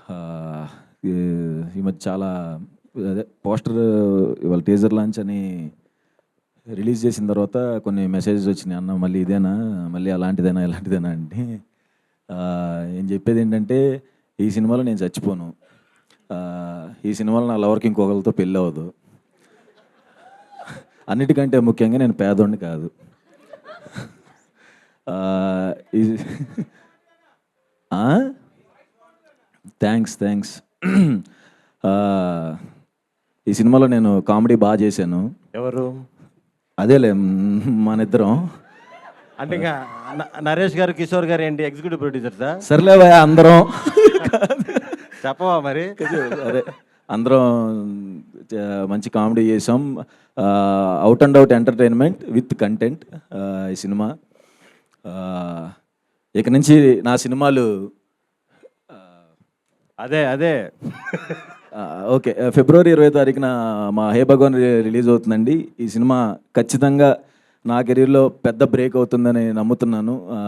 ఆహ్, ఈ ఈ మధ్య చాలా అదే పోస్టర్ ఇవాళ టీజర్ లాంచ్ అని రిలీజ్ చేసిన తర్వాత కొన్ని మెసేజెస్ వచ్చినాయి. అన్న మళ్ళీ ఇదేనా? మళ్ళీ అలాంటిదేనా? ఇలాంటిదేనా? అంటే నేను చెప్పేది ఏంటంటే ఈ సినిమాలో నేను చచ్చిపోను. ఈ సినిమాలో నా లవర్‌కి ఇంకొకళ్ళతో పెళ్లి అవ్వదు. అన్నిటికంటే ముఖ్యంగా నేను పేదోడిని కాదు. ఇది ఆ? థ్యాంక్స్. ఈ సినిమాలో నేను కామెడీ బాగా చేశాను. ఎవరు? అదేలే మనిద్దరం. అంటే ఇంకా నరేష్ గారు, కిషోర్ గారు ఏంటి ఎగ్జిక్యూటివ్ ప్రొడ్యూసర్సా? సర్లేవయ్యా అందరం. చెప్పవా మరి? అదే అందరం మంచి కామెడీ చేసాం. Out and out entertainment with content ఈ సినిమా. ఇక నుంచి నా సినిమాలు అదే ఓకే ఫిబ్రవరి 20వ తారీఖున మా హే భగవాన్ రిలీజ్ అవుతుందండి. ఈ సినిమా ఖచ్చితంగా నా కెరీర్లో పెద్ద బ్రేక్ అవుతుందని నమ్ముతున్నాను.